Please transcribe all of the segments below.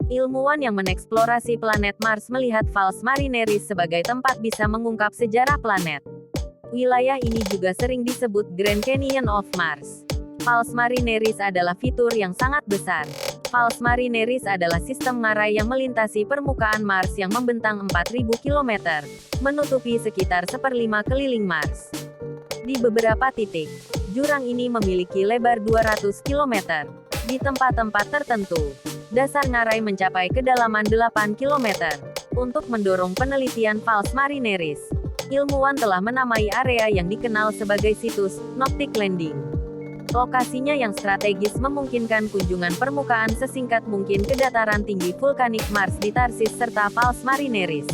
Ilmuwan yang mengeksplorasi planet Mars melihat Valles Marineris sebagai tempat bisa mengungkap sejarah planet. Wilayah ini juga sering disebut Grand Canyon of Mars. Valles Marineris adalah fitur yang sangat besar. Valles Marineris adalah sistem ngarai yang melintasi permukaan Mars yang membentang 4.000 km, menutupi sekitar 1/5 keliling Mars. Di beberapa titik, jurang ini memiliki lebar 200 km. Di tempat-tempat tertentu, dasar ngarai mencapai kedalaman 8 km. Untuk mendorong penelitian Valles Marineris, ilmuwan telah menamai area yang dikenal sebagai situs Noctic Landing. Lokasinya yang strategis memungkinkan kunjungan permukaan sesingkat mungkin ke dataran tinggi vulkanik Mars di Tarsis serta Valles Marineris.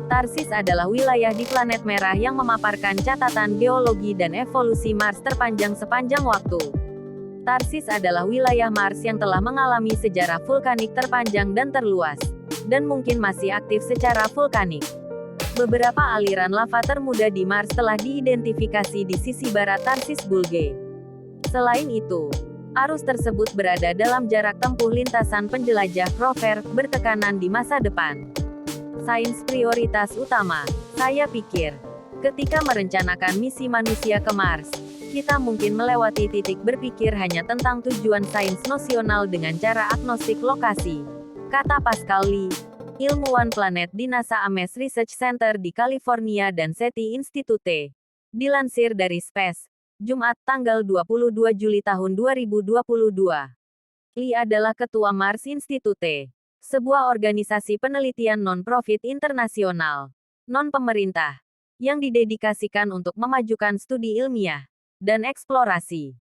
Tarsis adalah wilayah di planet merah yang memaparkan catatan geologi dan evolusi Mars terpanjang sepanjang waktu. Tarsis adalah wilayah Mars yang telah mengalami sejarah vulkanik terpanjang dan terluas, dan mungkin masih aktif secara vulkanik. Beberapa aliran lava termuda di Mars telah diidentifikasi di sisi barat Tarsis Bulge. Selain itu, arus tersebut berada dalam jarak tempuh lintasan penjelajah rover bertekanan di masa depan. Sains prioritas utama, saya pikir, ketika merencanakan misi manusia ke Mars, kita mungkin melewati titik berpikir hanya tentang tujuan sains nosional dengan cara agnostik lokasi, kata Pascal Lee, ilmuwan planet di NASA Ames Research Center di California dan SETI Institute. Dilansir dari Space, Jumat tanggal 22 Juli tahun 2022. Lee adalah ketua Mars Institute, sebuah organisasi penelitian non-profit internasional, non-pemerintah, yang didedikasikan untuk memajukan studi ilmiah dan eksplorasi.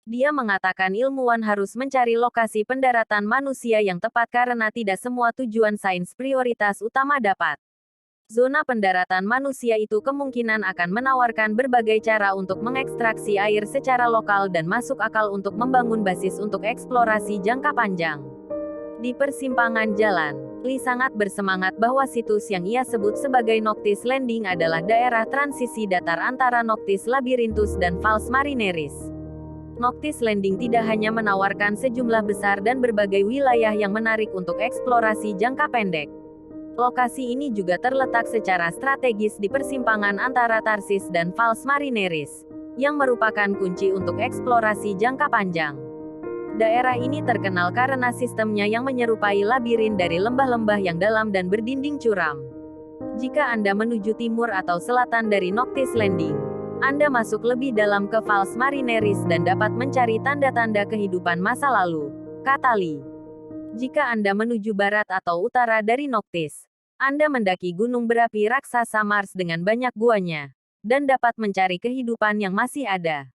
Dia mengatakan ilmuwan harus mencari lokasi pendaratan manusia yang tepat karena tidak semua tujuan sains prioritas utama dapat. Zona pendaratan manusia itu kemungkinan akan menawarkan berbagai cara untuk mengekstraksi air secara lokal dan masuk akal untuk membangun basis untuk eksplorasi jangka panjang. Di persimpangan jalan, Lee sangat bersemangat bahwa situs yang ia sebut sebagai Noctis Landing adalah daerah transisi datar antara Noctis Labyrinthus dan Valles Marineris. Noctis Landing tidak hanya menawarkan sejumlah besar dan berbagai wilayah yang menarik untuk eksplorasi jangka pendek. Lokasi ini juga terletak secara strategis di persimpangan antara Tarsis dan Valles Marineris, yang merupakan kunci untuk eksplorasi jangka panjang. Daerah ini terkenal karena sistemnya yang menyerupai labirin dari lembah-lembah yang dalam dan berdinding curam. Jika Anda menuju timur atau selatan dari Noctis Landing, Anda masuk lebih dalam ke Valles Marineris dan dapat mencari tanda-tanda kehidupan masa lalu, kata Lee. Jika Anda menuju barat atau utara dari Noctis, Anda mendaki gunung berapi raksasa Mars dengan banyak guanya, dan dapat mencari kehidupan yang masih ada.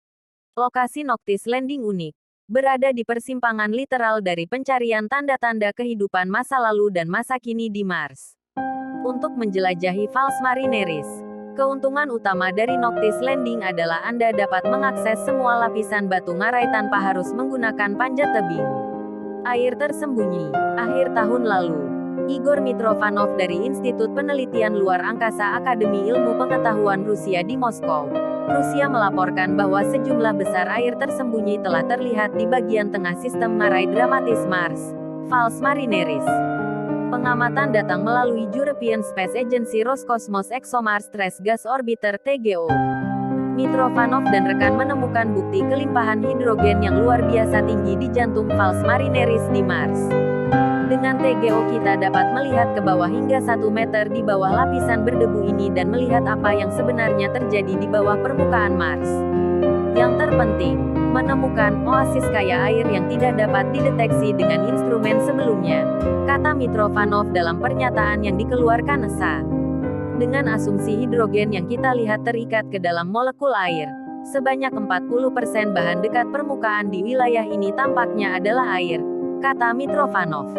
Lokasi Noctis Landing unik, berada di persimpangan literal dari pencarian tanda-tanda kehidupan masa lalu dan masa kini di Mars. Untuk menjelajahi Valles Marineris, keuntungan utama dari Noctis Landing adalah Anda dapat mengakses semua lapisan batu ngarai tanpa harus menggunakan panjat tebing. Air tersembunyi. Akhir tahun lalu, Igor Mitrovanov dari Institut Penelitian Luar Angkasa Akademi Ilmu Pengetahuan Rusia di Moskow, Rusia melaporkan bahwa sejumlah besar air tersembunyi telah terlihat di bagian tengah sistem ngarai dramatis Mars, Valles Marineris. Pengamatan datang melalui European Space Agency Roscosmos ExoMars Trace Gas Orbiter (TGO). Mitrovanov dan rekan menemukan bukti kelimpahan hidrogen yang luar biasa tinggi di jantung Valles Marineris di Mars. Dengan TGO kita dapat melihat ke bawah hingga 1 meter di bawah lapisan berdebu ini dan melihat apa yang sebenarnya terjadi di bawah permukaan Mars. Yang terpenting, menemukan oasis kaya air yang tidak dapat dideteksi dengan instrumen sebelumnya, kata Mitrovanov dalam pernyataan yang dikeluarkan NASA. Dengan asumsi hidrogen yang kita lihat terikat ke dalam molekul air, sebanyak 40% bahan dekat permukaan di wilayah ini tampaknya adalah air, kata Mitrovanov.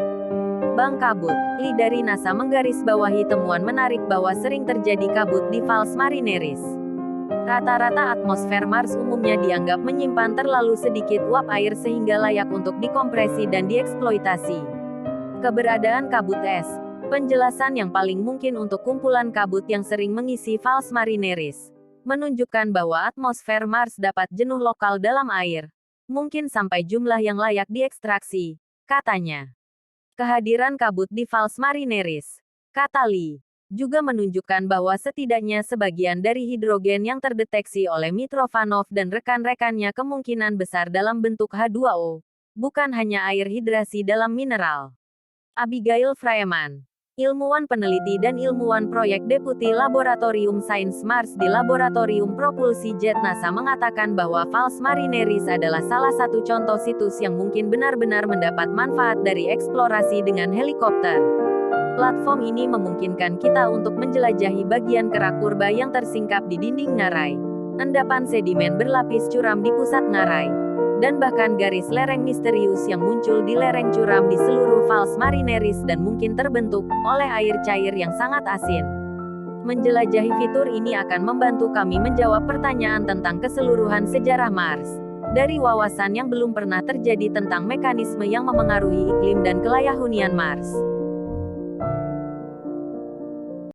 Bang kabut, Lee dari NASA menggarisbawahi temuan menarik bahwa sering terjadi kabut di Valles Marineris. Rata-rata atmosfer Mars umumnya dianggap menyimpan terlalu sedikit uap air sehingga layak untuk dikompresi dan dieksploitasi. Keberadaan kabut es, penjelasan yang paling mungkin untuk kumpulan kabut yang sering mengisi Valles Marineris, menunjukkan bahwa atmosfer Mars dapat jenuh lokal dalam air, mungkin sampai jumlah yang layak diekstraksi, katanya. Kehadiran kabut di Valles Marineris, kata Lee, juga menunjukkan bahwa setidaknya sebagian dari hidrogen yang terdeteksi oleh Mitrovanov dan rekan-rekannya kemungkinan besar dalam bentuk H2O, bukan hanya air hidrasi dalam mineral. Abigail Freeman, ilmuwan peneliti dan ilmuwan proyek Deputi Laboratorium Sains Mars di Laboratorium Propulsi Jet NASA mengatakan bahwa Valles Marineris adalah salah satu contoh situs yang mungkin benar-benar mendapat manfaat dari eksplorasi dengan helikopter. Platform ini memungkinkan kita untuk menjelajahi bagian kerak purba yang tersingkap di dinding ngarai, endapan sedimen berlapis curam di pusat ngarai, dan bahkan garis lereng misterius yang muncul di lereng curam di seluruh Valles Marineris dan mungkin terbentuk oleh air cair yang sangat asin. Menjelajahi fitur ini akan membantu kami menjawab pertanyaan tentang keseluruhan sejarah Mars, dari wawasan yang belum pernah terjadi tentang mekanisme yang memengaruhi iklim dan kelayahunian Mars.